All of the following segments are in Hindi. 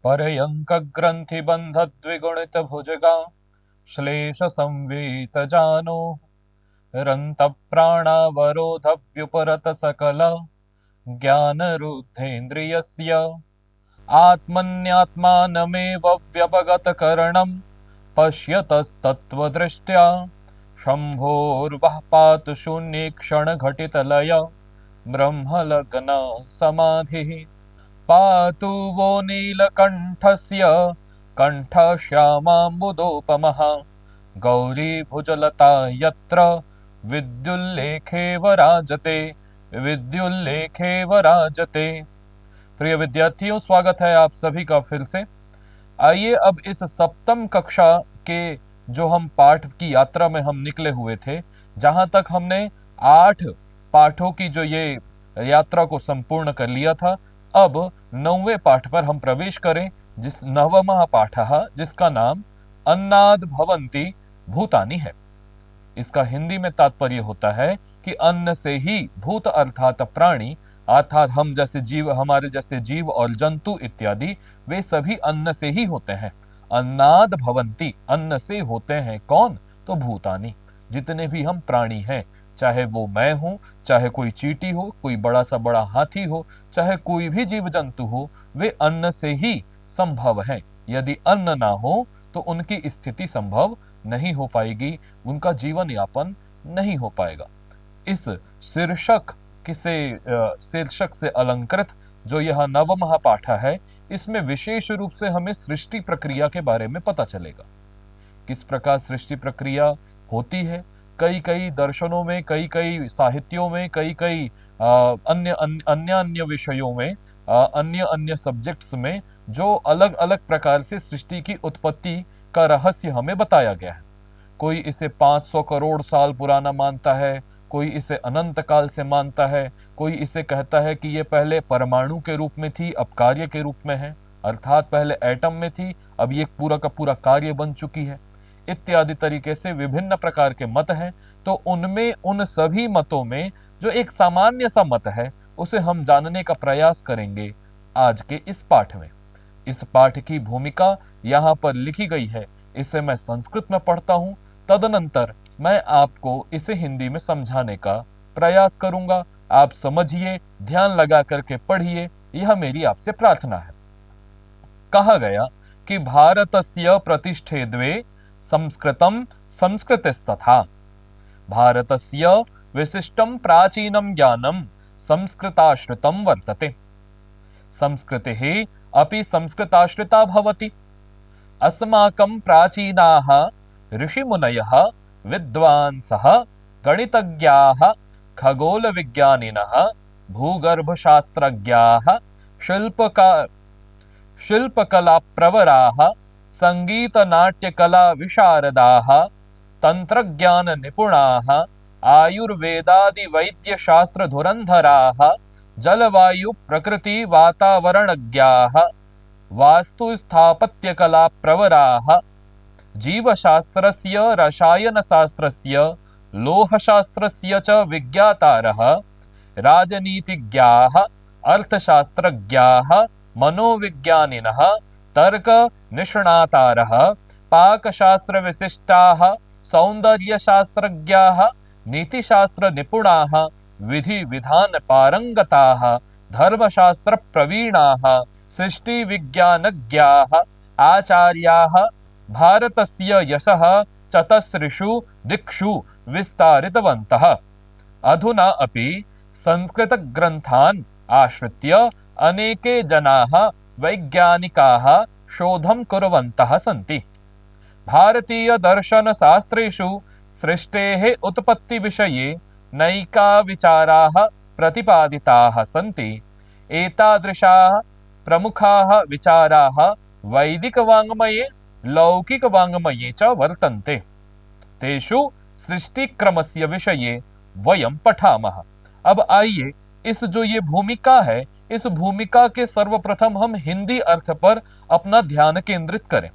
पर्यंक ग्रंथि बंध द्विगुणित भुजगा श्लेष संवीत जानो रंत प्राणावरोध व्युपरत सकल ज्ञान रुद्धेन्द्रियस्य आत्मन्यात्मानमेव व्यपगत करणं पश्यतस्तत्त्वदृष्ट्या शम्भोर्वः पातु शून्ये क्षणघटितलय ब्रह्मलग्न समाधिः पातु वो नीलकण्ठस्य कण्ठश्यामाम्बुदोपमः गौरीभुजलता यत्र विद्युल्लेखेव राजते विद्युल्लेखेव राजते। प्रिय विद्यार्थियों, स्वागत है आप सभी का फिर से। आइए अब इस सप्तम कक्षा के जो हम पाठ की यात्रा में हम निकले हुए थे, जहां तक हमने 8 पाठों की जो ये यात्रा को संपूर्ण कर लिया था, अब 9वें पाठ पर हम प्रवेश करें, जिस नवमः पाठः, जिसका नाम अन्नाद् भवन्ति भूतानि है। इसका हिंदी में तात्पर्य होता है कि अन्न से ही भूत अर्थात प्राणी, अर्थात हम जैसे जीव, हमारे जैसे जीव और जंतु इत्यादि, वे सभी अन्न से ही होते हैं। अन्नाद् भवन्ति, अन्न से होते हैं कौन? तो भूतानि, जितने भी हम प्राणी हैं, चाहे वो मैं हूं, चाहे कोई चींटी हो, कोई बड़ा सा बड़ा हाथी हो, चाहे कोई भी जीव जंतु हो, वे अन्न से ही संभव है। यदि अन्न ना हो तो उनकी स्थिति संभव नहीं हो पाएगी, उनका जीवन यापन नहीं हो पाएगा। इस शीर्षक से अलंकृत जो यह नवमः पाठ है, इसमें विशेष रूप से हमें सृष्टि प्रक्रिया के बारे में पता चलेगा। किस प्रकार सृष्टि प्रक्रिया होती है। कई दर्शनों में, कई साहित्यों में, कई अन्य विषयों में, अन्य सब्जेक्ट्स में जो अलग अलग प्रकार से सृष्टि की उत्पत्ति का रहस्य हमें बताया गया है। कोई इसे 500 करोड़ साल पुराना मानता है, कोई इसे अनंत काल से मानता है, कोई इसे कहता है कि ये पहले परमाणु के रूप में थी, अब कार्य के रूप में है, अर्थात पहले एटम में थी, अब ये पूरा का पूरा कार्य बन चुकी है, इत्यादि तरीके से विभिन्न प्रकार के मत हैं। तो उनमें, उन सभी मतों में जो एक सामान्य सा मत है, उसे हम जानने का प्रयास करेंगे आज के इस पाठ में। इस पाठ की भूमिका यहाँ पर लिखी गई है, इसे मैं संस्कृत में पढ़ता हूँ, तदनंतर मैं आपको इसे हिंदी में समझाने का प्रयास करूंगा। आप समझिए, ध्यान लगा करके पढ़िए, यह मेरी आपसे प्रार्थना है। कहा गया कि भारतस्य प्रतिष्ठे द्वे संस्कृतं संस्कृतिस्तथा। भारतस्य विशिष्टं प्राचीनं ज्ञानं संस्कृताश्रितं वर्तते। संस्कृतिः अपि संस्कृताश्रिता भवति। अस्माकं प्राचीनाः ऋषिमुनयः विद्वांसः गणितज्ञाः खगोलविज्ञानिनः भूगर्भशास्त्रज्ञाः शिल्पकलाप्रवराः संगीतनाट्यकलाविशारदाः तन्त्रज्ञाननिपुणाः आयुर्वेदादिवैद्यशास्त्रधुरन्धराः जलवायुप्रकृतिवातावरणज्ञाः वास्तुस्थापत्यकलाप्रवराः जीवशास्त्रस्य रसायनशास्त्रस्य लोहशास्त्रस्य च विज्ञातारः राजनीतिज्ञाः अर्थशास्त्रज्ञाः मनोविज्ञानिनः तर्कनिष्णातारः पाकशास्त्रविशिष्टाः सौन्दर्यशास्त्रज्ञाः नीतिशास्त्रनिपुणाः विधिविधानपारंगताः धर्मशास्त्रप्रवीणाः सृष्टिविज्ञानज्ञाः आचार्याः भारतस्य यशः चतस्रिषु दिक्षु विस्तारितवन्तः। अधुना अपि संस्कृतग्रन्थान् आश्रित्य अनेके जनाः वैज्ञानिकाः शोधं कुर्वन्तः सन्ति। भारतीयदर्शनशास्त्रेषु सृष्टेः उत्पत्तिविषये नैका विचाराः प्रतिपादिताः सन्ति। एतादृशाः प्रमुखाः विचाराः वैदिकवाङ्मये, लौकिकवाङ्मये च वर्तन्ते। तेषु सृष्टिक्रमस्य विषये वयं पठामः। अब आइए, इस जो ये भूमिका है, इस भूमिका के सर्वप्रथम हम हिंदी अर्थ पर अपना ध्यान केंद्रित करें।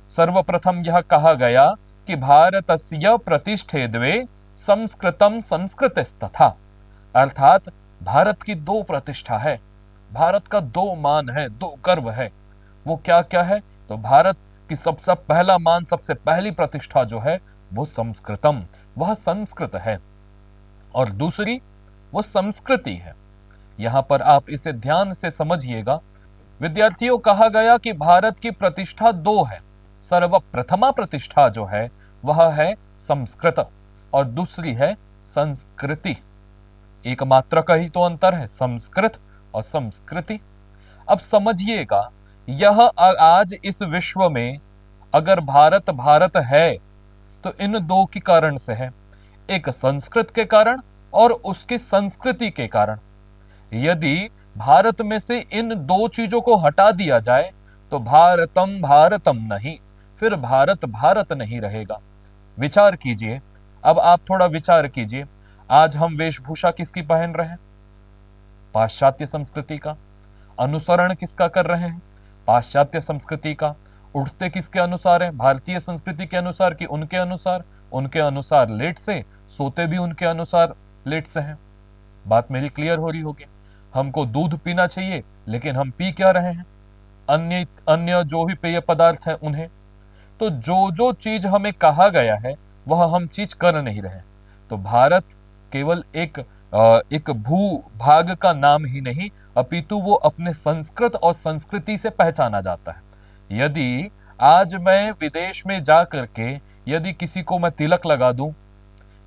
सर्वप्रथम यह कहा गया कि भारतस्य प्रतिष्ठे द्वे संस्कृतं संस्कृतिस्तथा, अर्थात भारत की 2 प्रतिष्ठा है, भारत का 2 मान है, 2 गर्व है। वो क्या क्या है? तो भारत की सबसे पहला मान, सबसे पहली प्रतिष्ठा जो है वो संस्कृतम, वह संस्कृत है। और दूसरी वो संस्कृति है। यहां पर आप इसे ध्यान से समझिएगा विद्यार्थियों। कहा गया कि भारत की प्रतिष्ठा दो है। सर्वप्रथमा प्रतिष्ठा जो है वह है संस्कृत और दूसरी है संस्कृति। एक मात्रा का ही तो अंतर है, संस्कृत और संस्कृति। अब समझिएगा, यह आज इस विश्व में अगर भारत भारत है तो इन दो के कारण से है, एक संस्कृत के कारण और उसकी संस्कृति के कारण। यदि भारत में से इन दो चीजों को हटा दिया जाए तो भारतम भारतम नहीं, फिर भारत भारत नहीं रहेगा। विचार कीजिए, अब आप थोड़ा विचार कीजिए, आज हम वेशभूषा किसकी पहन रहे हैं? पाश्चात्य संस्कृति का। अनुसरण किसका कर रहे हैं? पाश्चात्य संस्कृति का। उठते किसके अनुसार है? भारतीय संस्कृति के अनुसार कि उनके अनुसार? उनके अनुसार लेट से, सोते भी उनके अनुसार लेट से हैं। बात मेरी क्लियर हो रही होगी। हमको दूध पीना चाहिए लेकिन हम पी क्या रहे हैं? अन्य अन्य जो भी पेय पदार्थ हैं उन्हें। तो जो जो चीज हमें कहा गया है वह हम चीज कर नहीं रहे। तो भारत केवल एक भू भाग का नाम ही नहीं, अपितु वो अपने संस्कृत और संस्कृति से पहचाना जाता है। यदि आज मैं विदेश में जा करके यदि किसी को मैं तिलक लगा दूं,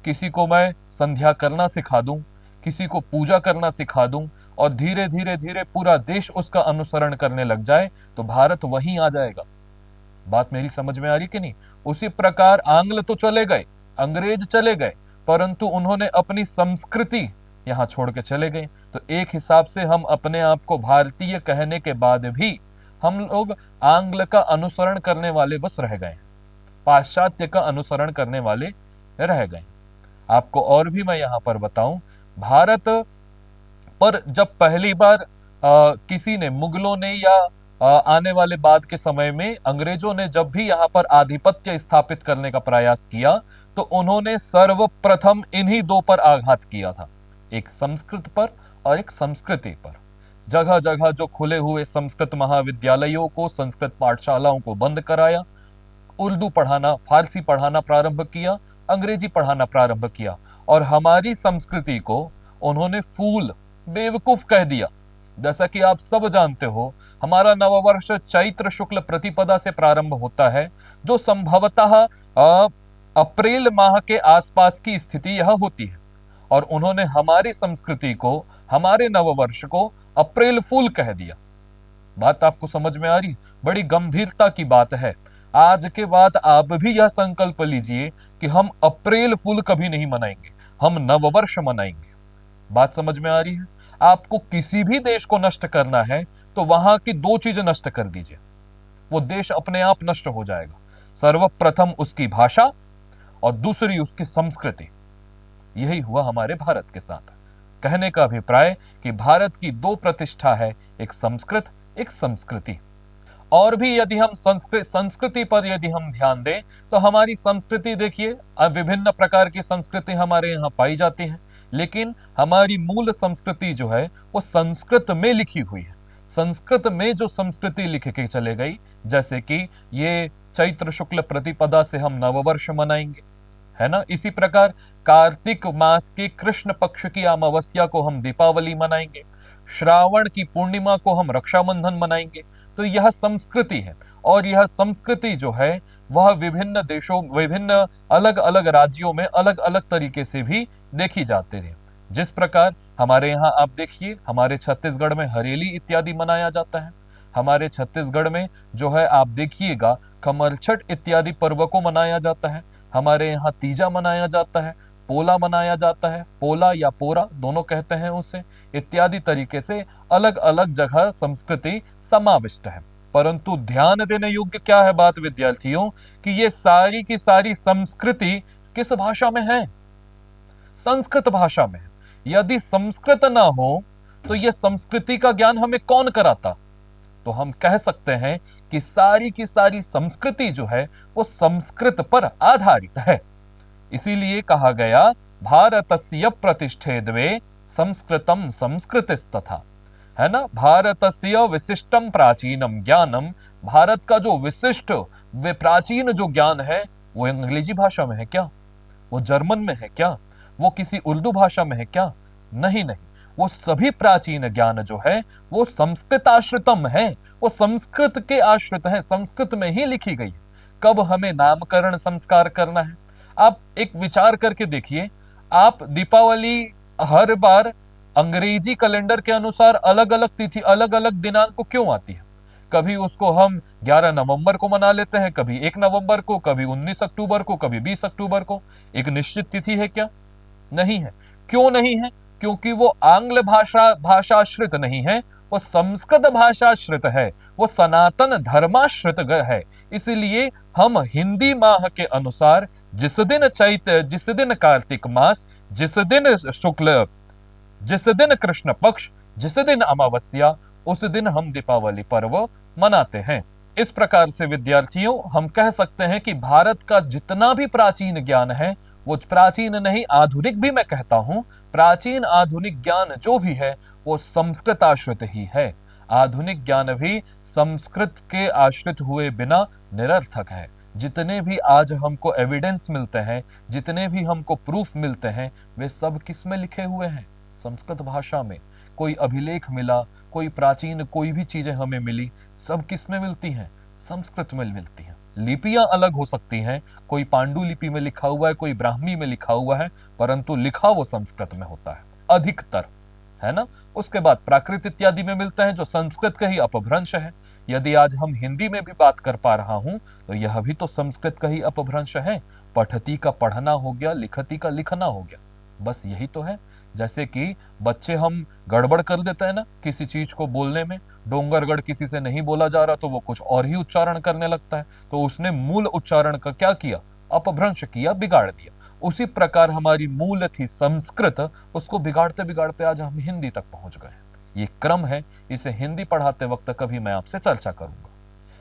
किसी को मैं संध्या करना सिखा दूं, किसी को पूजा करना सिखा दूं और धीरे धीरे धीरे पूरा देश उसका अनुसरण करने लग जाए तो भारत वहीं आ जाएगा। बात मेरी समझ में आ रही कि नहीं? उसी प्रकार आंग्ल तो चले गए, अंग्रेज चले गए, परंतु उन्होंने अपनी संस्कृति यहां छोड़ के चले गए। तो एक हिसाब से हम अपने आप को भारतीय कहने के बाद भी हम लोग आंग्ल का अनुसरण करने वाले बस रह गए, पाश्चात्य का अनुसरण करने वाले रह गए। आपको और भी मैं यहां पर बताऊं, भारत पर जब पहली बार किसी ने, मुगलों ने या आने वाले बाद के समय में अंग्रेजों ने जब भी यहाँ पर आधिपत्य स्थापित करने का प्रयास किया तो उन्होंने सर्वप्रथम इन्हीं दो पर आघात किया था, एक संस्कृत पर और एक संस्कृति पर। जगह जगह जो खुले हुए संस्कृत महाविद्यालयों को, संस्कृत पाठशालाओं को बंद कराया, उर्दू पढ़ाना, फारसी पढ़ाना प्रारंभ किया, अंग्रेजी पढ़ाना प्रारंभ किया और हमारी संस्कृति को उन्होंने फूल, बेवकूफ कह दिया। जैसा कि आप सब जानते हो, हमारा नववर्ष चैत्र शुक्ल प्रतिपदा से प्रारंभ होता है, जो संभवतः अप्रैल माह के आसपास की स्थिति यह होती है। और उन्होंने हमारी संस्कृति को, हमारे नववर्ष को अप्रैल फूल कह दिया। बात आपको समझ में आ रही? बड़ी गंभीरता की बात है। आज के बाद आप भी यह संकल्प लीजिए कि हम अप्रैल फूल कभी नहीं मनाएंगे, हम नववर्ष मनाएंगे। बात समझ में आ रही है? आपको किसी भी देश को नष्ट करना है तो वहां की दो चीजें नष्ट कर दीजिए, वो देश अपने आप नष्ट हो जाएगा। सर्वप्रथम उसकी भाषा और दूसरी उसकी संस्कृति। यही हुआ हमारे भारत के साथ। कहने का अभिप्राय कि भारत की दो प्रतिष्ठा है, एक संस्कृत, एक संस्कृति। और भी यदि हम संस्कृति पर यदि हम ध्यान दें तो हमारी संस्कृति देखिए, विभिन्न प्रकार की संस्कृति हमारे यहाँ पाई जाती है, लेकिन हमारी मूल संस्कृति जो है वो संस्कृत में लिखी हुई है। संस्कृत में जो संस्कृति लिख के चले गई, जैसे कि ये चैत्र शुक्ल प्रतिपदा से हम नववर्ष मनाएंगे, है ना। इसी प्रकार कार्तिक मास के कृष्ण पक्ष की अमावस्या को हम दीपावली मनाएंगे, श्रावण की पूर्णिमा को हम रक्षाबंधन मनाएंगे। तो यह संस्कृति है और यह संस्कृति जो है वह विभिन्न देशों, विभिन्न अलग अलग राज्यों में अलग अलग तरीके से भी देखी जाते थे। जिस प्रकार हमारे यहाँ आप देखिए, हमारे छत्तीसगढ़ में हरेली इत्यादि मनाया जाता है। हमारे छत्तीसगढ़ में जो है आप देखिएगा कमरछठ इत्यादि पर्व को मनाया जाता है। हमारे यहाँ तीजा मनाया जाता है, पोला मनाया जाता है, पोला या पोरा दोनों कहते हैं उसे, इत्यादि तरीके से अलग अलग जगह संस्कृति समाविष्ट है। परंतु ध्यान देने योग्य क्या है बात विद्यार्थियों, कि ये सारी की सारी संस्कृति किस भाषा में है? संस्कृत भाषा में। यदि संस्कृत ना हो तो ये संस्कृति का ज्ञान हमें कौन कराता? तो हम कह सकते हैं कि सारी की सारी संस्कृति जो है वो संस्कृत पर आधारित है। इसीलिए कहा गया भारतस्य प्रतिष्ठे द्वे संस्कृतम संस्कृतिस्तथा। है ना। भारतस्य विशिष्टम प्राचीनम ज्ञानम, भारत का जो विशिष्ट वे प्राचीन जो ज्ञान है वो अंग्रेजी भाषा में है क्या, वो जर्मन में है क्या, वो किसी उर्दू भाषा में है क्या? नहीं नहीं, वो सभी प्राचीन ज्ञान जो है वो संस्कृत आश्रितम है, वो संस्कृत के आश्रित है, संस्कृत में ही लिखी गई है। कब हमें नामकरण संस्कार करना है, आप एक विचार करके देखिए। आप दीपावली हर बार अंग्रेजी कैलेंडर के अनुसार अलग अलग तिथि, अलग अलग दिनांक को क्यों आती है? कभी उसको हम 11 नवंबर को मना लेते हैं, कभी 1 नवंबर को, कभी 19 अक्टूबर को, कभी 20 अक्टूबर को। एक निश्चित तिथि है क्या? नहीं है। क्यों नहीं है? क्योंकि वो आंग्ल भाषाश्रित नहीं है, वो संस्कृत भाषाश्रित है, वो सनातन धर्माश्रित है। इसलिए हम हिंदी माह के अनुसार जिस दिन चैत्र, जिस दिन कार्तिक मास, जिस दिन शुक्ल, जिस दिन कृष्ण पक्ष, जिस दिन अमावस्या, उस दिन हम दीपावली पर्व मनाते हैं। इस प्रकार से विद्यार्थियों हम कह सकते हैं कि भारत का जितना भी प्राचीन ज्ञान है, वो प्राचीन नहीं आधुनिक भी मैं कहता हूं, प्राचीन आधुनिक ज्ञान जो भी है वो संस्कृत आश्रित ही है। आधुनिक ज्ञान भी संस्कृत के आश्रित हुए बिना निरर्थक है। जितने भी आज हमको एविडेंस मिलते हैं, जितने भी हमको प्रूफ मिलते हैं, वे सब किस में लिखे हुए हैं? संस्कृत भाषा में। कोई अभिलेख मिला, कोई प्राचीन कोई भी चीजें हमें मिली, सब किस में मिलती हैं? संस्कृत में मिलती हैं। लिपियां अलग हो सकती हैं, कोई पांडुलिपि में लिखा हुआ है, कोई ब्राह्मी में लिखा हुआ है, परंतु लिखा वो संस्कृत में होता है अधिकतर, है ना। उसके बाद प्राकृत इत्यादि में मिलते हैं जो संस्कृत का ही अपभ्रंश है। यदि आज हम हिंदी में भी बात कर पा रहा हूं तो यह भी तो संस्कृत का ही अपभ्रंश है। पठती का पढ़ना हो गया, लिखती का लिखना हो गया, बस यही तो है। जैसे कि बच्चे हम गड़बड़ कर देते हैं ना किसी चीज को बोलने में, डोंगरगढ़ किसी से नहीं बोला जा रहा तो वो कुछ और ही उच्चारण करने लगता है, तो उसने मूल उच्चारण का क्या किया? अपभ्रंश किया, बिगाड़ दिया। उसी प्रकार हमारी मूल थी संस्कृत, उसको बिगाड़ते बिगाड़ते आज हम हिंदी तक पहुंच गए। ये क्रम है, इसे हिंदी पढ़ाते वक्त कभी मैं आपसे चर्चा करूंगा।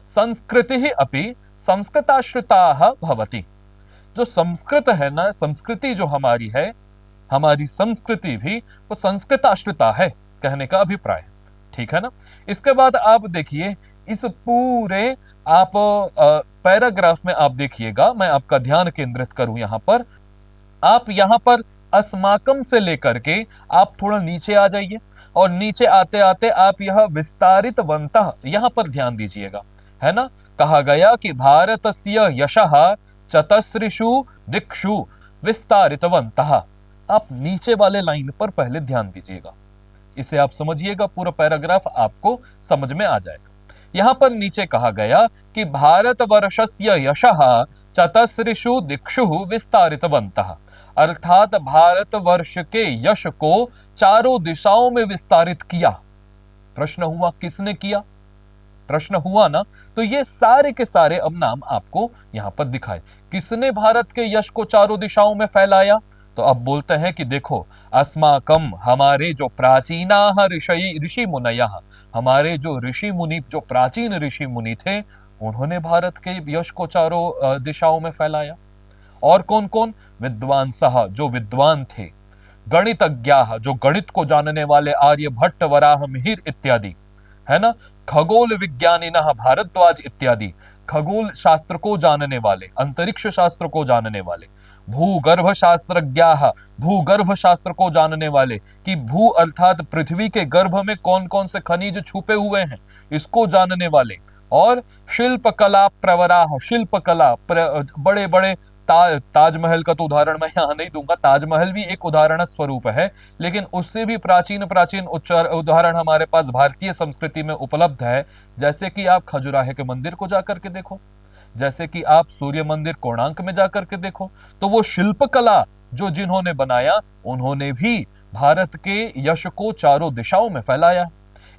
संस्कृति ही अपि संस्कृताश्रिता भवति। जो संस्कृत है ना, संस्कृति जो हमारी है, हमारी संस्कृति भी वो संस्कृत आश्रिता है, कहने का अभिप्राय, ठीक है ना। इसके बाद आप देखिए इस पूरे आप पैराग्राफ में आप देखिएगा, मैं आपका ध्यान केंद्रित करूं यहां पर, आप यहां पर अस्माकम से लेकर के आप थोड़ा नीचे आ जाइए, और नीचे आते आते आप यह विस्तारित वंतः यहां पर ध्यान दीजिएगा, है ना। कहा गया कि भारतस्य यशः चतस्रिषु दिक्षु विस्तारितवन्तः। आप नीचे वाले लाइन पर पहले ध्यान दीजिएगा, इसे आप समझिएगा, पूरा पैराग्राफ आपको समझ में आ जाएगा। यहां पर नीचे कहा गया कि भारतवर्षस्य यशः चतस्रिषु दिक्षु विस्तारितवन्तः, अर्थात भारतवर्ष के यश को चारों दिशाओं में विस्तारित किया। प्रश्न हुआ किसने किया? प्रश्न हुआ ना, तो ये सारे के सारे अब नाम आपको यहां पर दिखाए। किसने भारत के यश को चारों दिशाओं में फैलाया? तो अब बोलते हैं कि देखो, अस्माकम, हमारे जो प्राचीना ऋषि मुनयः, हमारे जो ऋषि मुनि, जो प्राचीन ऋषि मुनि थे, उन्होंने भारत के यश को चारों दिशाओं में फैलाया। और कौन कौन? विद्वांसः, जो विद्वान थे, गणितज्ञाः, जो गणित को जानने वाले, आर्यभट्ट, वराह मिहिर इत्यादि, है ना। खगोल विज्ञानिनः भारद्वाज इत्यादि, खगोल शास्त्र को जानने वाले, अंतरिक्ष शास्त्र को जानने वाले। भूगर्भ शास्त्रज्ञाः, भूगर्भ शास्त्र को जानने वाले, कि भू अर्थात पृथ्वी के गर्भ में कौन कौन से खनिज छुपे हुए हैं, इसको जानने वाले। और शिल्पकला प्रवराः, शिल्पकला, बड़े बड़े ताजमहल का तो उदाहरण मैं यहां नहीं दूंगा, ताजमहल भी एक उदाहरण स्वरूप है, लेकिन उससे भी प्राचीन प्राचीन उदाहरण हमारे पास भारतीय संस्कृति में उपलब्ध है। जैसे कि आप खजुराहे के मंदिर को जाकर के देखो, जैसे कि आप सूर्य मंदिर कोणार्क में जाकर के देखो, तो वो शिल्पकला जो जिन्होंने बनाया, उन्होंने भी भारत के यश को चारों दिशाओं में फैलाया।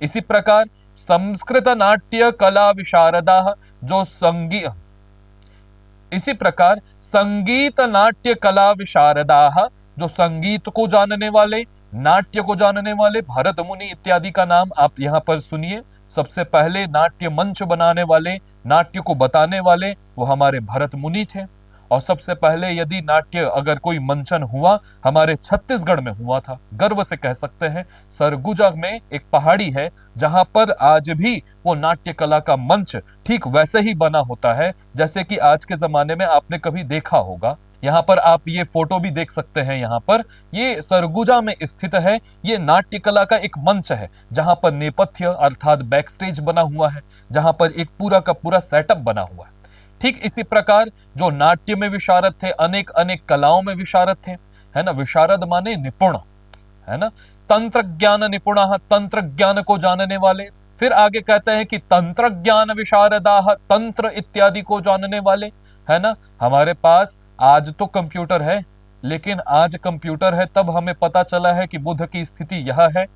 इसी प्रकार संस्कृत नाट्य कला विशारदा, जो इसी प्रकार संगीत नाट्य कला विशारदा, जो संगीत को जानने वाले, नाट्य को जानने वाले, भरत मुनि इत्यादि का नाम आप यहां पर सुनिए। सबसे पहले नाट्य मंच बनाने वाले, नाट्य को बताने वाले, वो हमारे भरत मुनि थे। और सबसे पहले यदि नाट्य अगर कोई मंचन हुआ हमारे छत्तीसगढ़ में हुआ था। गर्व से कह सकते हैं। सरगुजा में एक पहाड़ी है जहां पर आज भी वो नाट्य कला का मंच ठीक वैसे ही बना होता है जैसे कि आज के जमाने में आपने कभी देखा होगा। यहाँ पर आप ये फोटो भी देख सकते हैं। यहाँ पर ये सरगुजा में स्थित है। ये नाट्य कला का एक मंच है जहां पर नेपथ्य अर्थात बैक स्टेज बना हुआ है, जहां पर एक पूरा का पूरा सेटअप बना हुआ है। ठीक इसी प्रकार जो नाट्य में विशारद थे, अनेक अनेक कलाओं में विशारद थे, है ना। विशारद माने निपुण, है ना। तंत्र ज्ञान निपुण, तंत्र ज्ञान को जानने वाले। फिर आगे कहते हैं कि तंत्र ज्ञान विशारदा, तंत्र इत्यादि को जानने वाले, है ना। हमारे पास आज तो कंप्यूटर है, लेकिन आज कंप्यूटर है तब हमें पता चला है कि बुध की स्थिति यह है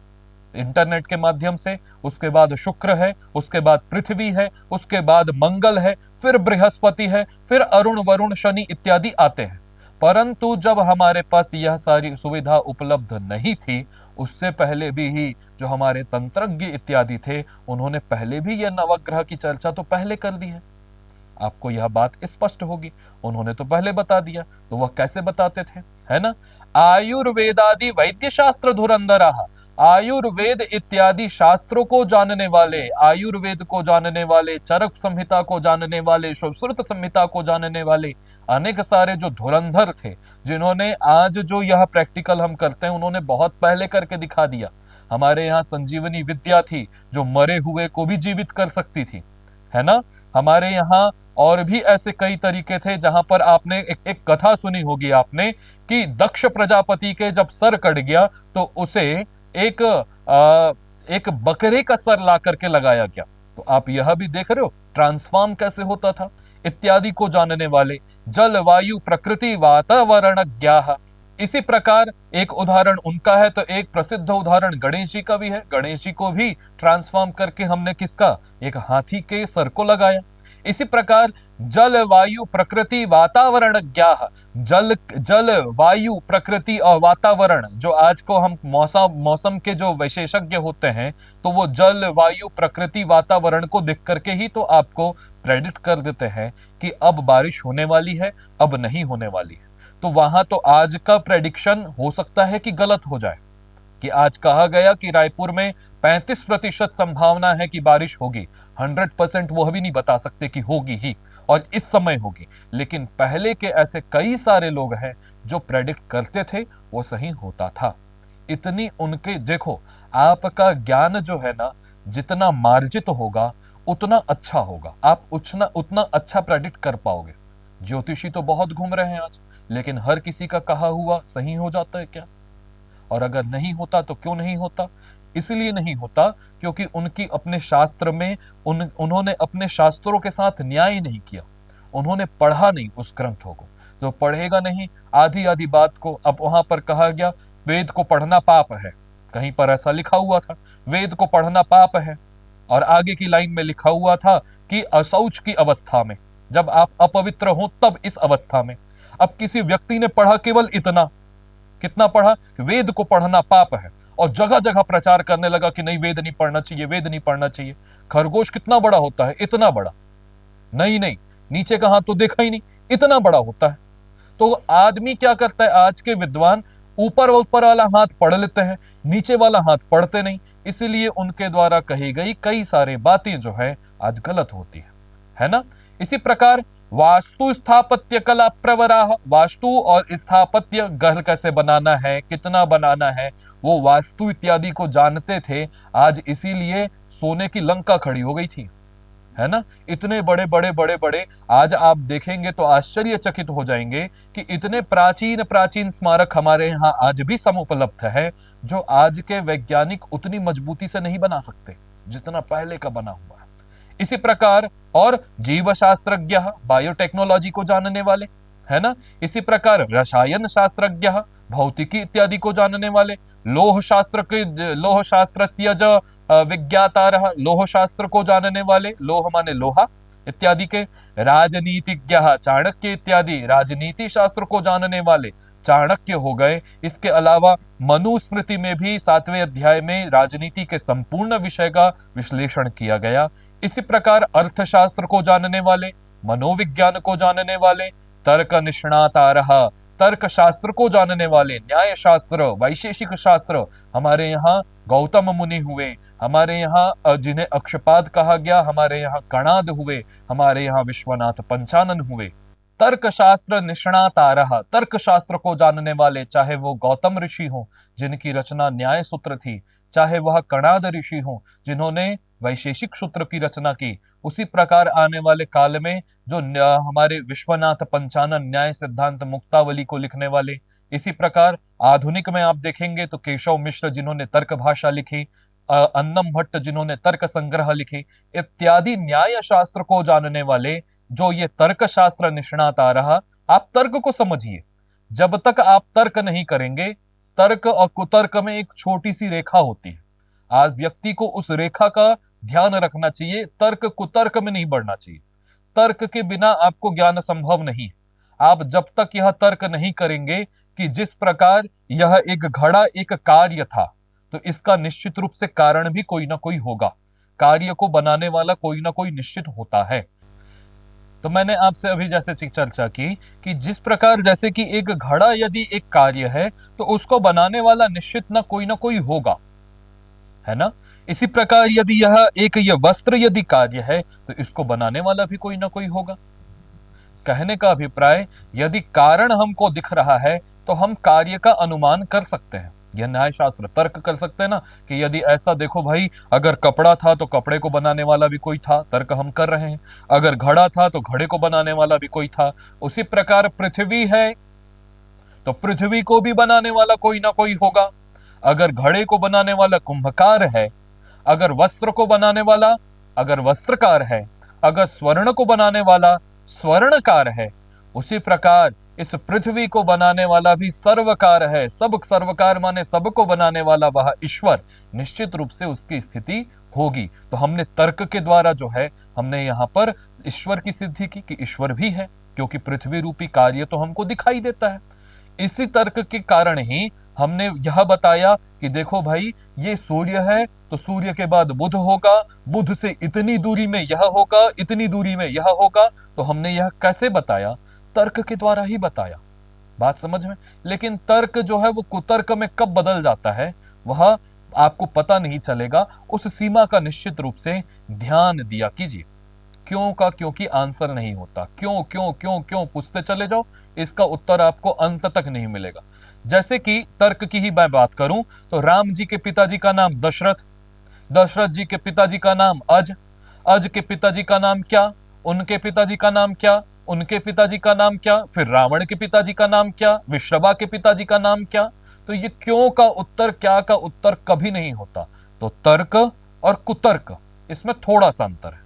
इंटरनेट के माध्यम से। उसके बाद शुक्र है, उसके बाद पृथ्वी है, उसके बाद मंगल है, फिर बृहस्पति है, फिर अरुण वरुण शनि इत्यादि आते हैं। परंतु जब हमारे पास यह सारी सुविधा उपलब्ध नहीं थी, उससे पहले भी ही जो हमारे तंत्रज्ञ इत्यादि थे उन्होंने पहले भी यह नवग्रह की चर्चा तो पहले कर दी है। आपको यह बात स्पष्ट होगी। उन्होंने तो पहले बता दिया, तो वह कैसे बताते थे, है ना। आयुर्वेदादि वैद्य शास्त्र धुरंधरा, आयुर्वेद इत्यादि शास्त्रों को जानने वाले, आयुर्वेद को जानने वाले, चरक संहिता को जानने वाले, सुश्रुत संहिता को जानने वाले अनेक सारे जो धुरंधर थे, जिन्होंने आज जो यह प्रैक्टिकल हम करते हैं उन्होंने बहुत पहले करके दिखा दिया। हमारे यहाँ संजीवनी विद्या थी जो मरे हुए को भी जीवित कर सकती थी, है ना। हमारे यहाँ और भी ऐसे कई तरीके थे जहां पर आपने एक कथा सुनी होगी आपने कि दक्ष प्रजापति के जब सर कट गया तो उसे एक एक बकरे का सर ला करके लगाया गया। तो आप यह भी देख रहे हो ट्रांसफॉर्म कैसे होता था इत्यादि को जानने वाले। जल वायु प्रकृति वातावरण ज्ञाह, इसी प्रकार एक उदाहरण उनका है तो एक प्रसिद्ध उदाहरण गणेश जी का भी है। गणेश जी को भी ट्रांसफॉर्म करके हमने किसका, एक हाथी के सर को लगाया। इसी प्रकार जल वायु प्रकृति वातावरण ज्ञाह, जल वायु प्रकृति और वातावरण, जो आज को हम मौसम के जो विशेषज्ञ होते हैं तो वो जल वायु प्रकृति वातावरण को देख करके ही तो आपको प्रेडिक्ट कर देते हैं कि अब बारिश होने वाली है, अब नहीं होने वाली है। तो वहां तो आज का प्रेडिक्शन हो सकता है कि गलत हो जाए, कि आज कहा गया कि रायपुर में 35% संभावना है कि बारिश होगी, 100% वो भी नहीं बता सकते कि होगी ही और इस समय होगी। लेकिन पहले के ऐसे कई सारे लोग हैं जो प्रेडिक्ट करते थे, वो सही होता था। इतनी उनके, देखो आपका ज्ञान जो है ना जितना मार्जित होगा उतना अच्छा होगा, आप उतना अच्छा प्रेडिक्ट कर पाओगे। ज्योतिषी तो बहुत घूम रहे हैं आज, लेकिन हर किसी का कहा हुआ सही हो जाता है क्या? और अगर नहीं होता तो क्यों नहीं होता? इसलिए नहीं होता क्योंकि उनकी अपने शास्त्र में उन्होंने अपने शास्त्रों के साथ न्याय नहीं किया, उन्होंने पढ़ा नहीं उस ग्रंथों को। तो पढ़ेगा नहीं आधी आधी बात को। अब वहां पर कहा गया वेद को पढ़ना पाप है, कहीं पर ऐसा लिखा हुआ था वेद को पढ़ना पाप है, और आगे की लाइन में लिखा हुआ था कि अशौच की अवस्था में, जब आप अपवित्र हो तब इस अवस्था में। अब किसी व्यक्ति ने पढ़ा केवल इतना, कितना पढ़ा, वेद को पढ़ना पाप है, और जगह जगह प्रचार करने लगा कि नहीं वेद नहीं पढ़ना चाहिए, वेद नहीं पढ़ना चाहिए। खरगोश कितना बड़ा होता है, इतना बड़ा, नहीं नहीं नीचे का हाथ तो देखा ही नहीं, इतना बड़ा होता है। तो आदमी क्या करता है, आज के विद्वान ऊपर वाला हाथ पढ़ लेते हैं, नीचे वाला हाथ पढ़ते नहीं, इसीलिए उनके द्वारा कही गई कई सारी बातें जो है आज गलत होती है ना। इसी प्रकार वास्तु स्थापत्य कला प्रवराह, वास्तु और स्थापत्य घर कैसे बनाना है, कितना बनाना है, वो वास्तु इत्यादि को जानते थे। आज इसीलिए सोने की लंका खड़ी हो गई थी, है ना। इतने बड़े बड़े बड़े बड़े, आज आप देखेंगे तो आश्चर्यचकित हो जाएंगे कि इतने प्राचीन प्राचीन स्मारक हमारे यहाँ आज भी समुपलब्ध है, जो आज के वैज्ञानिक उतनी मजबूती से नहीं बना सकते जितना पहले का बना हुआ है। इसी प्रकार और जीव शास्त्रज्ञ, बायोटेक्नोलॉजी को जानने वाले, है ना। इसी प्रकार रसायन शास्त्रज्ञ, भौतिकी इत्यादि को जानने वाले, लोह शास्त्रस्य ज विज्ञातारः, लोह शास्त्र को जानने वाले, लोह माने लोहा इत्यादि के, राजनीतिज्ञ, चाणक्य इत्यादि राजनीति शास्त्र को जानने वाले चाणक्य हो गए। इसके अलावा मनुस्मृति में भी 7वें अध्याय में राजनीति के संपूर्ण विषय का विश्लेषण किया गया। इसी प्रकार अर्थशास्त्र को जानने वाले, मनोविज्ञान को जानने वाले, तर्क निष्णातारः, तर्क शास्त्र को जानने वाले, न्याय शास्त्र, वैशेषिक शास्त्र, हमारे यहाँ गौतम मुनि हुए, हमारे यहाँ जिन्हें अक्षपाद कहा गया, हमारे यहाँ कणाद हुए, हमारे यहाँ विश्वनाथ पंचानन हुए। तर्क शास्त्र निष्णातारः, तर्क शास्त्र को जानने वाले, चाहे वो गौतम ऋषि हो जिनकी रचना न्याय सूत्र थी, चाहे वह कणाद ऋषि हो जिन्होंने वैशेषिक सूत्र की रचना की, उसी प्रकार आने वाले काल में जो हमारे विश्वनाथ पंचानन न्याय सिद्धांत मुक्तावली को लिखने वाले, इसी प्रकार आधुनिक में आप देखेंगे तो केशव मिश्र जिन्होंने तर्क भाषा लिखी, अन्नम भट्ट जिन्होंने तर्क संग्रह लिखी, इत्यादि न्याय शास्त्र को जानने वाले जो ये तर्क शास्त्र निष्णात आ रहा। आप तर्क को समझिए, जब तक आप तर्क नहीं करेंगे, तर्क और कुतर्क में एक छोटी सी रेखा होती है, आज व्यक्ति को उस रेखा का ध्यान रखना चाहिए, तर्क कुतर्क में नहीं बढ़ना चाहिए। तर्क के बिना आपको ज्ञान संभव नहीं। आप जब तक यह तर्क नहीं करेंगे कि जिस प्रकार यह एक घड़ा एक कार्य था, तो इसका निश्चित रूप से कारण भी कोई ना कोई होगा, कार्य को बनाने वाला कोई ना कोई निश्चित होता है। तो मैंने आपसे अभी जैसे चर्चा की कि जिस प्रकार जैसे कि एक घड़ा यदि एक कार्य है तो उसको बनाने वाला निश्चित ना कोई होगा, है ना। इसी प्रकार यदि यह वस्त्र यदि कार्य है तो इसको बनाने वाला भी कोई ना कोई होगा। कहने का अभिप्राय, यदि कारण हमको दिख रहा है तो हम कार्य का अनुमान कर सकते हैं। यह न्याय शास्त्र तर्क कर सकते हैं ना कि यदि ऐसा देखो भाई, अगर कपड़ा था तो कपड़े को बनाने वाला भी कोई था, तर्क हम कर रहे हैं। अगर घड़ा था तो घड़े को बनाने वाला भी कोई था। उसी प्रकार पृथ्वी है तो पृथ्वी को भी बनाने वाला कोई ना कोई होगा। अगर घड़े को बनाने वाला कुंभकार है, अगर वस्त्र को बनाने वाला अगर वस्त्रकार है, अगर स्वर्ण को बनाने वाला स्वर्णकार है, उसी प्रकार इस पृथ्वी को बनाने वाला भी सर्वकार है। सब सर्वकार माने सबको बनाने वाला वह ईश्वर, निश्चित रूप से उसकी स्थिति होगी। तो हमने तर्क के द्वारा जो है हमने यहाँ पर ईश्वर की सिद्धि की कि ईश्वर भी है, क्योंकि पृथ्वी रूपी कार्य तो हमको दिखाई देता है। इसी तर्क के कारण ही हमने यह बताया कि देखो भाई, ये सूर्य है तो सूर्य के बाद बुध होगा, बुध से इतनी दूरी में यह होगा, इतनी दूरी में यह होगा। तो हमने यह कैसे बताया? तर्क के द्वारा ही बताया। बात समझ में? लेकिन तर्क जो है वो कुतर्क में कब बदल जाता है वह आपको पता नहीं चलेगा। उस सीमा का निश्चित रूप से ध्यान दिया कीजिए। क्यों का क्योंकि आंसर नहीं होता। क्यों क्यों क्यों क्यों पूछते चले जाओ, इसका उत्तर आपको अंत तक नहीं मिलेगा। जैसे कि तर्क की ही मैं बात करूं तो राम जी के पिताजी का नाम दशरथ, दशरथ जी के पिताजी का नाम अज, अज के पिताजी का नाम क्या, उनके पिताजी का नाम क्या, उनके पिताजी का नाम क्या, फिर रावण के पिताजी का नाम क्या, विश्रवा के पिताजी का नाम क्या। तो ये क्यों का उत्तर, क्या का उत्तर कभी नहीं होता। तो तर्क और कुतर्क, इसमें थोड़ा सा अंतर है।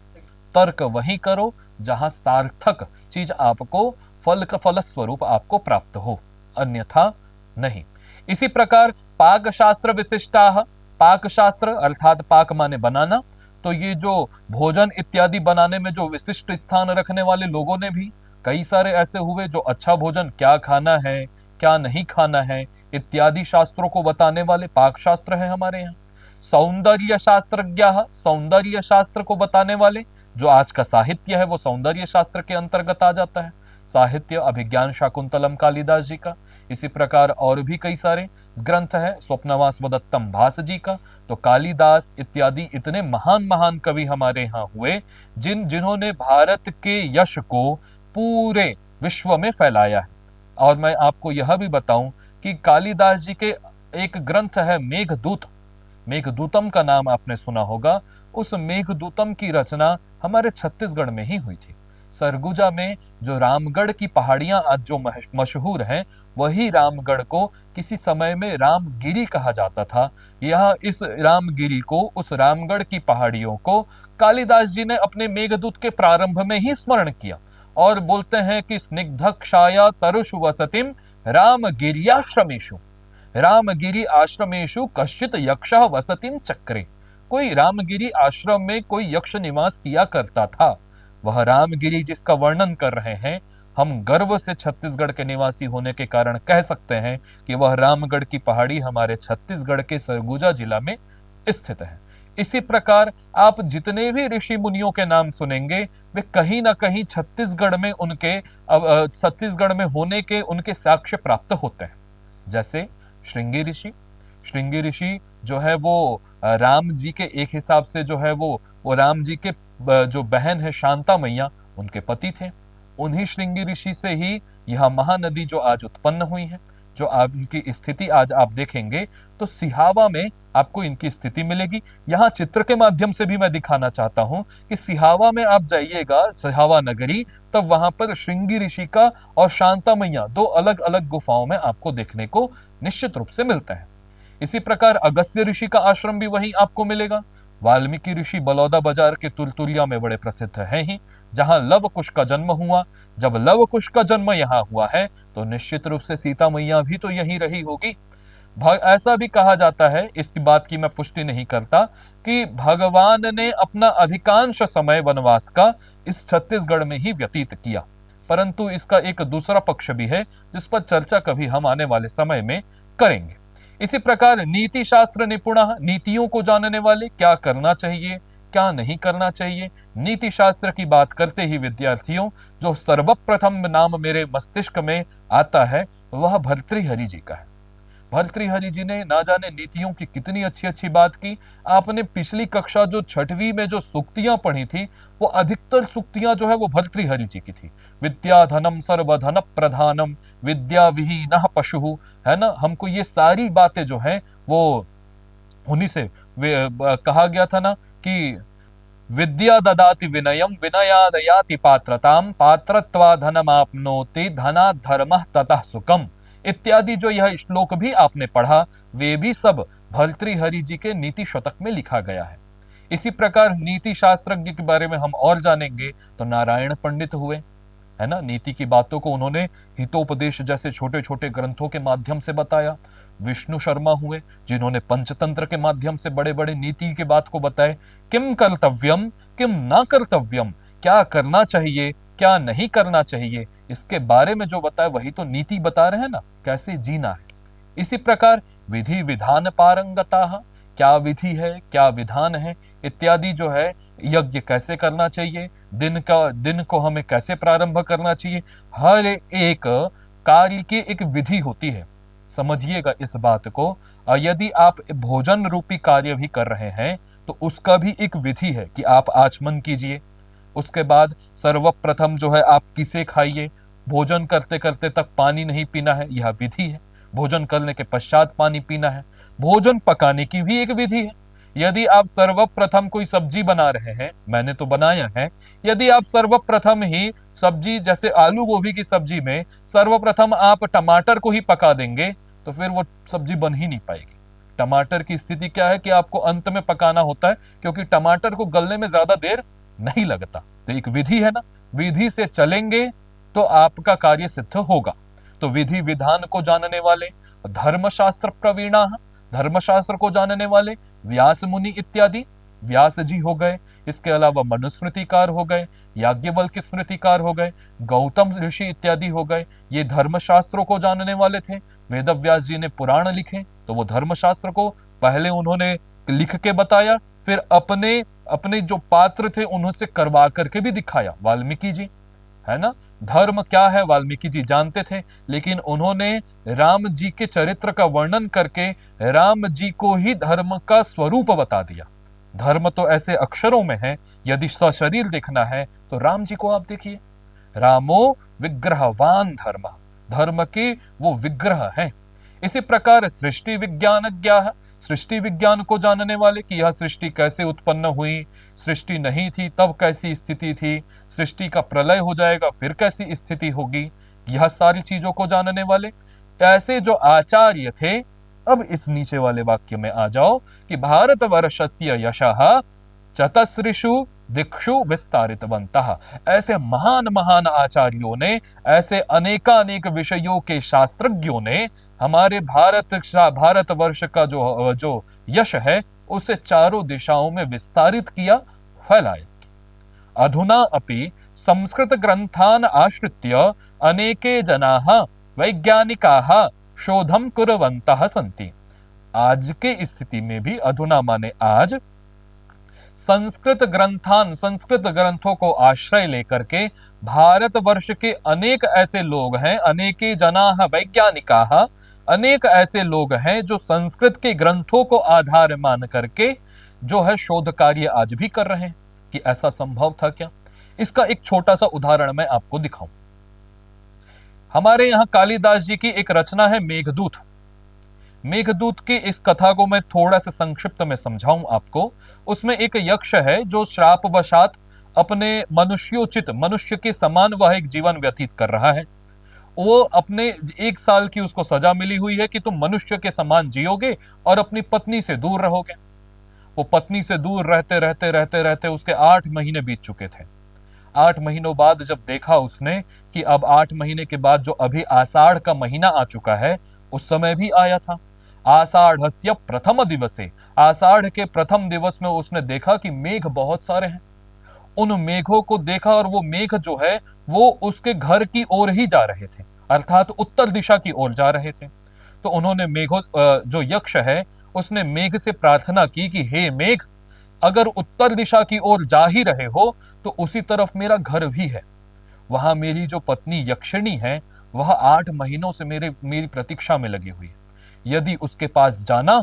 तर्क वही करो जहां सार्थक चीज आपको फल स्वरूप आपको प्राप्त हो, अन्यथा नहीं। इसी प्रकार पाक शास्त्र विशिष्टाः, पाक शास्त्र अर्थात पाक माने बनाना, तो ये जो भोजन इत्यादि बनाने में जो विशिष्ट स्थान रखने वाले लोगों ने भी कई सारे ऐसे हुए जो अच्छा भोजन क्या खाना है क्या नहीं खाना है इत्यादि शास्त्रों को बताने वाले पाक शास्त्र है हमारे यहाँ। सौंदर्य शास्त्रज्ञ, सौंदर्य शास्त्र को बताने वाले, जो आज का साहित्य है वो सौंदर्य शास्त्र के अंतर्गत आ जाता है। साहित्य अभिज्ञान शाकुंतलम कालिदास जी का, इसी प्रकार और भी कई सारे ग्रंथ है, स्वप्नवास दत्तम भास जी का। तो कालिदास इत्यादि इतने महान महान कवि हमारे यहाँ हुए जिन्होंने भारत के यश को पूरे विश्व में फैलाया है। और मैं आपको यह भी बताऊं कि कालिदास जी के एक ग्रंथ है मेघदूत, मेघदूतम का नाम आपने सुना होगा। उस मेघदूतम की रचना हमारे छत्तीसगढ़ में ही हुई थी। सरगुजा में जो रामगढ़ की पहाड़ियां आज जो मशहूर हैं, वही रामगढ़ को किसी समय में रामगिरी कहा जाता था। यह इस रामगिरी को, उस रामगढ़ की पहाड़ियों को कालिदास जी ने अपने मेघदूत के प्रारंभ में ही स्मरण किया और बोलते हैं कि स्निग्धक्षाया तरुषु वसतिम रामगिर्याश्रमेषु, रामगिरी आश्रमेषु कश्चित यक्षः वसतिम चक्रे। कोई रामगिरी आश्रम में कोई यक्ष निवास किया करता था। वह रामगिरी जिसका वर्णन कर रहे हैं, हम गर्व से छत्तीसगढ़ के निवासी होने के कारण कह सकते हैं कि वह रामगढ़ की पहाड़ी हमारे छत्तीसगढ़ के सरगुजा जिला में स्थित है। इसी प्रकार आप जितने भी ऋषि मुनियों के नाम सुनेंगे वे कहीं ना कहीं छत्तीसगढ़ में छत्तीसगढ़ में होने के उनके साक्ष्य प्राप्त होते हैं। जैसे श्रृंगी ऋषि। श्रृंगी ऋषि जो है वो राम जी के एक हिसाब से जो है वो राम जी के जो बहन है शांता मैया उनके पति थे। उन्हीं श्रृंगी ऋषि से ही यह महानदी जो आज उत्पन्न हुई है, जो आप इनकी स्थिति आज आप देखेंगे तो सिहावा में आपको इनकी स्थिति मिलेगी। यहाँ चित्र के माध्यम से भी मैं दिखाना चाहता हूं कि सिहावा में आप जाइएगा, सिहावा नगरी, तब वहां पर श्रृंगी ऋषि का और शांता मैया दो अलग अलग गुफाओं में आपको देखने को निश्चित रूप से मिलता है। इसी प्रकार अगस्त्य ऋषि का आश्रम भी वहीं आपको मिलेगा। वाल्मीकि ऋषि बलौदा बाजार के तुलतुलिया में बड़े प्रसिद्ध हैं ही, जहां लव कुश का जन्म हुआ। जब लव कुश का जन्म यहाँ हुआ है तो निश्चित रूप से सीता मैया भी तो यहीं रही होगी। ऐसा भी कहा जाता है, इसकी बात की मैं पुष्टि नहीं करता, कि भगवान ने अपना अधिकांश समय वनवास का इस छत्तीसगढ़ में ही व्यतीत किया। परंतु इसका एक दूसरा पक्ष भी है जिस पर चर्चा कभी हम आने वाले समय में करेंगे। इसी प्रकार नीति शास्त्र निपुण, नीतियों को जानने वाले, क्या करना चाहिए क्या नहीं करना चाहिए। नीति शास्त्र की बात करते ही विद्यार्थियों जो सर्वप्रथम नाम मेरे मस्तिष्क में आता है वह भर्तृहरि जी का है। भर्तृहरि जी ने ना जाने नीतियों की कितनी अच्छी अच्छी बात की। आपने पिछली कक्षा जो छठवीं में जो सूक्तियां पढ़ी थी वो अधिकतर सूक्तियां जो है वो भर्तृहरि जी की थी। विद्या धनम सर्वधन प्रधानम विद्या विहीनः पशु, है ना। हमको ये सारी बातें जो है वो उन्हीं से कहा गया था ना कि विद्या ददाति विनयम विनयादयाति पात्रताम पात्रत्वा धनमाप्नोति धनात् धर्मः ततः सुखम इत्यादि जो यह श्लोक भी आपने पढ़ा वे भी सब भर्तृहरि जी के नीति शतक में लिखा गया है। इसी प्रकार नीति शास्त्रज्ञ के बारे में हम और जानेंगे तो नारायण पंडित हुए, है ना। नीति की बातों को उन्होंने हितोपदेश जैसे छोटे छोटे ग्रंथों के माध्यम से बताया। विष्णु शर्मा हुए जिन्होंने पंचतंत्र के माध्यम से बड़े बड़े नीति की बात को बताए। किम कर्तव्यम किम ना कर्तव्यम, क्या करना चाहिए क्या नहीं करना चाहिए, इसके बारे में जो बताया वही तो नीति बता रहे हैं ना, कैसे जीना है। इसी प्रकार विधि विधान पारंगता, क्या विधि है क्या विधान है इत्यादि जो है, यज्ञ कैसे करना चाहिए, दिन को हमें कैसे प्रारंभ करना चाहिए, हर एक कार्य की एक विधि होती है। समझिएगा इस बात को। यदि आप भोजन रूपी कार्य भी कर रहे हैं तो उसका भी एक विधि है कि आप आचमन कीजिए, उसके बाद सर्वप्रथम जो है आप किसे खाइए, भोजन करते करते तक पानी नहीं पीना है, यह विधि है। भोजन करने के पश्चात पानी पीना है। भोजन पकाने की भी एक विधि है। यदि आप सर्वप्रथम कोई सब्जी बना रहे हैं, मैंने तो बनाया है, यदि आप सर्वप्रथम ही सब्जी जैसे आलू गोभी की सब्जी में सर्वप्रथम आप टमाटर को ही पका देंगे तो फिर वो सब्जी बन ही नहीं पाएगी। टमाटर की स्थिति क्या है कि आपको अंत में पकाना होता है, क्योंकि टमाटर को गलने में ज्यादा देर नहीं लगता। तो एक विधि है ना, विधि से चलेंगे तो आपका कार्य सिद्ध होगा। तो विधि विधान को जानने वाले धर्मशास्त्र प्रवीणा, धर्मशास्त्र को जानने वाले व्यास मुनि इत्यादि, व्यास जी हो गए। इसके अलावा मनुस्मृतिकार हो गए, याज्ञवल्क्य स्मृतिकार हो गए, गौतम ऋषि इत्यादि हो गए। ये धर्मशास्त्रों को जानने वाले थे। वेदव्यास जी ने पुराण लिखे तो वो धर्मशास्त्र को पहले उन्होंने लिख के बताया, फिर अपने जो पात्र थे उन्होंने करवा करके भी दिखाया। वाल्मीकि जी, है ना। धर्म क्या है वाल्मीकि जी जानते थे, लेकिन उन्होंने राम जी के चरित्र का वर्णन करके राम जी को ही धर्म का स्वरूप बता दिया। धर्म तो ऐसे अक्षरों में है, यदि सशरीर देखना है तो राम जी को आप देखिए। रामो विग्रहवान धर्म, धर्म के वो विग्रह हैं। इसी प्रकार सृष्टि विज्ञानज्ञा, सृष्टि विज्ञान को जानने वाले कि यह सृष्टि कैसे उत्पन्न हुई, सृष्टि नहीं थी तब कैसी स्थिति थी, सृष्टि का प्रलय हो जाएगा फिर कैसी स्थिति होगी, यह सारी चीजों को जानने वाले ऐसे जो आचार्य थे। अब इस नीचे वाले वाक्य में आ जाओ कि भारतवर्षस्य यशः चतस्रिषु दिक्षु विस्तारितवन्तः, ऐसे महान महान आचार्यों ने, ऐसे अनेकानेक विषयों के शास्त्रज्ञों ने हमारे भारतवर्ष का जो यश है उसे चारों दिशाओं में विस्तारित किया, फैलाया। अधुना अपि संस्कृत ग्रंथान आश्रित्य अनेके जनाः वैज्ञानिकाः शोधम कुर्वन्तः सन्ति। आज के स्थिति में भी, अधुना माने आज, संस्कृत ग्रंथों को आश्रय लेकर के भारतवर्ष के अनेक ऐसे लोग हैं, अनेके जनाः वैज्ञानिकाः, अनेक ऐसे लोग हैं जो संस्कृत के ग्रंथों को आधार मान करके जो है शोध कार्य आज भी कर रहे हैं कि ऐसा संभव था क्या। इसका एक छोटा सा उदाहरण मैं आपको दिखाऊं। हमारे यहाँ कालिदास जी की एक रचना है मेघदूत। मेघदूत की इस कथा को मैं थोड़ा सा संक्षिप्त में समझाऊं आपको। उसमें एक यक्ष है जो श्रापवशात अपने मनुष्योचित, मनुष्य के समान वह एक जीवन व्यतीत कर रहा है। वो अपने 1 साल की उसको सजा मिली हुई है कि तुम मनुष्य के समान जियोगे और अपनी पत्नी से दूर रहोगे। वो पत्नी से दूर रहते रहते रहते रहते उसके 8 महीने बीत चुके थे। 8 महीनों बाद जब देखा उसने कि अब 8 महीने के बाद जो अभी आषाढ़ का महीना आ चुका है, उस समय भी आया था। आषाढ़स्य प्रथम दिवसे, आषाढ़ के प्रथम दिवस में उसने देखा कि मेघ बहुत सारे हैं। उन मेघों को देखा और वो मेघ जो है वो उसके घर की ओर ही जा रहे थे, अर्थात उत्तर दिशा की ओर जा रहे थे। तो उन्होंने जो यक्ष है उसने मेघ से प्रार्थना की कि हे मेघ, अगर उत्तर दिशा की ओर जा ही रहे हो तो उसी तरफ मेरा घर भी है। वहां मेरी जो पत्नी यक्षिणी है वह 8 महीनों से मेरी प्रतीक्षा में लगी हुई है। यदि उसके पास जाना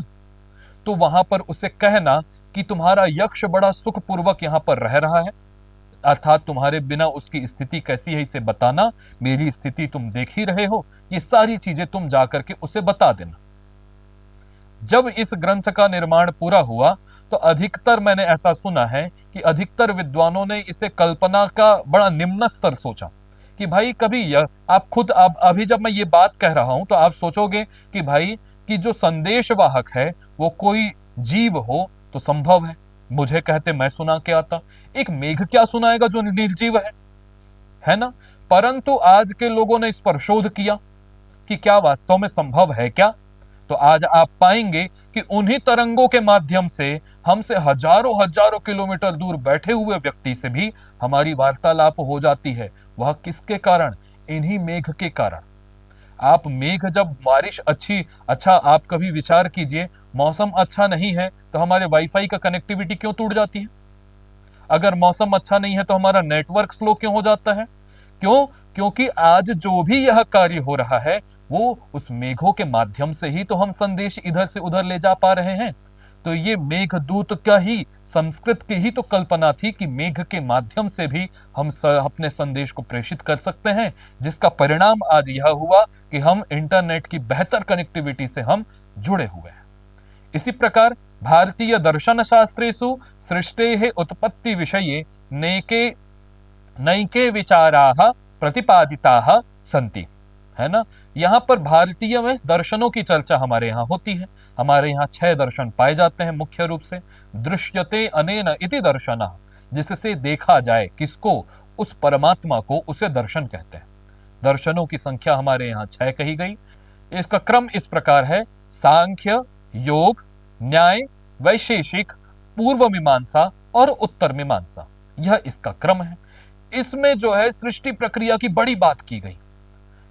तो वहां पर उसे कहना कि तुम्हारा यक्ष बड़ा सुखपूर्वक यहां पर रह रहा है, अर्थात तुम्हारे बिना उसकी स्थिति कैसी है इसे बताना, मेरी स्थिति तुम देख ही रहे हो, ये सारी चीजें तुम जाकर के उसे बता देना। जब इस ग्रंथ का निर्माण पूरा हुआ तो अधिकतर, मैंने ऐसा सुना है कि अधिकतर विद्वानों ने इसे कल्पना का बड़ा निम्न स्तर सोचा कि भाई कभी आप खुद, अब अभी जब मैं ये बात कह रहा हूं तो आप सोचोगे कि भाई कि जो संदेशवाहक है वो कोई जीव हो तो संभव है। मुझे कहते मैं सुना के आता, एक मेघ क्या सुनाएगा जो निर्जीव है ना। परंतु आज के लोगों ने इस पर शोध किया कि क्या वास्तव में संभव है क्या। तो आज आप पाएंगे कि उन्हीं तरंगों के माध्यम से हमसे हजारों हजारों किलोमीटर दूर बैठे हुए व्यक्ति से भी हमारी वार्तालाप हो जाती है। वह किसके कारण? इन्हीं मेघ के कारण। आप मेघ, जब बारिश अच्छा आप कभी विचार कीजिए, मौसम अच्छा नहीं है तो हमारे वाईफाई का कनेक्टिविटी क्यों टूट जाती है? अगर मौसम अच्छा नहीं है तो हमारा नेटवर्क स्लो क्यों हो जाता है? क्यों? क्योंकि आज जो भी यह कार्य हो रहा है वो उस मेघों के माध्यम से ही तो हम संदेश इधर से उधर ले जा पा रहे हैं। तो ये मेघदूत का ही, संस्कृत की ही तो कल्पना थी कि मेघ के माध्यम से भी हम अपने संदेश को प्रेषित कर सकते हैं, जिसका परिणाम आज यह हुआ कि हम इंटरनेट की बेहतर कनेक्टिविटी से हम जुड़े हुए हैं। इसी प्रकार भारतीय दर्शन शास्त्रेषु सृष्टेः उत्पत्ति विषये नैके विचाराः प्रतिपादिताः सन्ति, है ना। यहाँ पर भारतीय में दर्शनों की चर्चा हमारे यहाँ होती है। हमारे यहाँ 6 दर्शन पाए जाते हैं मुख्य रूप से। दृश्यते अनेन इति दर्शनः, जिससे देखा जाए, किसको? उस परमात्मा को, उसे दर्शन कहते हैं। दर्शनों की संख्या हमारे यहाँ 6 कही गई। इसका क्रम इस प्रकार है: सांख्य, योग, न्याय, वैशेषिक, पूर्व मीमांसा और उत्तर मीमांसा। यह इसका क्रम है। इसमें जो है सृष्टि प्रक्रिया की बड़ी बात की गई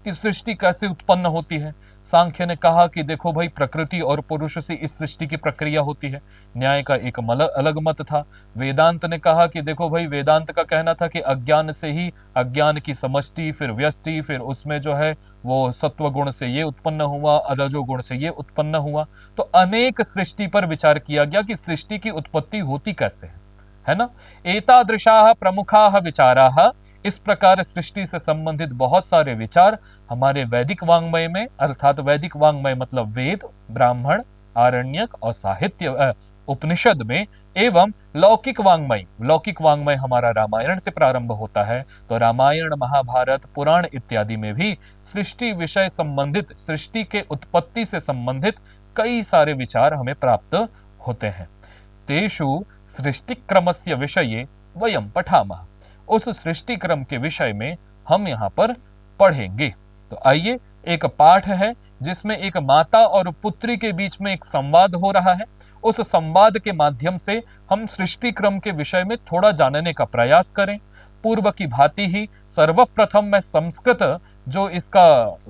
कि सृष्टि कैसे उत्पन्न होती है। सांख्य ने कहा कि देखो भाई, प्रकृति और पुरुष से इस सृष्टि की प्रक्रिया होती है। न्याय का एक अलग मत था। वेदांत ने कहा कि देखो भाई, वेदांत का कहना था कि अज्ञान से ही अज्ञान की समष्टि, फिर व्यष्टि, फिर उसमें जो है वो सत्व गुण से ये उत्पन्न हुआ, रजो गुण से ये उत्पन्न हुआ। तो अनेक सृष्टि पर विचार किया गया कि सृष्टि की उत्पत्ति होती कैसे है ना। एतादृशाः प्रमुखाः विचाराः, इस प्रकार सृष्टि से संबंधित बहुत सारे विचार हमारे वैदिक वांग्मय में, अर्थात वैदिक वांग्मय मतलब वेद, ब्राह्मण, आरण्यक और साहित्य, उपनिषद में, एवं लौकिक वांग्मय हमारा रामायण से प्रारंभ होता है। तो रामायण, महाभारत, पुराण इत्यादि में भी सृष्टि विषय संबंधित, सृष्टि के उत्पत्ति से संबंधित कई सारे विचार हमें प्राप्त होते हैं। तेषु सृष्टिक्रमस्य विषये वयं पठामः, उस सृष्टि क्रम के विषय में हम यहाँ पर पढ़ेंगे। तो आइए, एक पाठ है जिसमें एक माता और पुत्री के बीच में एक संवाद हो रहा है। उस संवाद के माध्यम से हम सृष्टि क्रम के विषय में थोड़ा जानने का प्रयास करें। पूर्व की भांति ही सर्वप्रथम मैं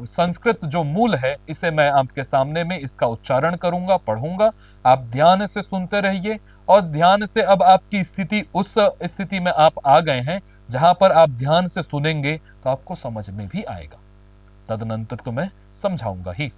संस्कृत जो मूल है इसे मैं आपके सामने में इसका उच्चारण करूंगा, पढ़ूंगा। आप ध्यान से सुनते रहिए और ध्यान से अब आपकी स्थिति उस स्थिति में आप आ गए हैं जहां पर आप ध्यान से सुनेंगे तो आपको समझ में भी आएगा। तदनंतर तो मैं समझाऊंगा ही।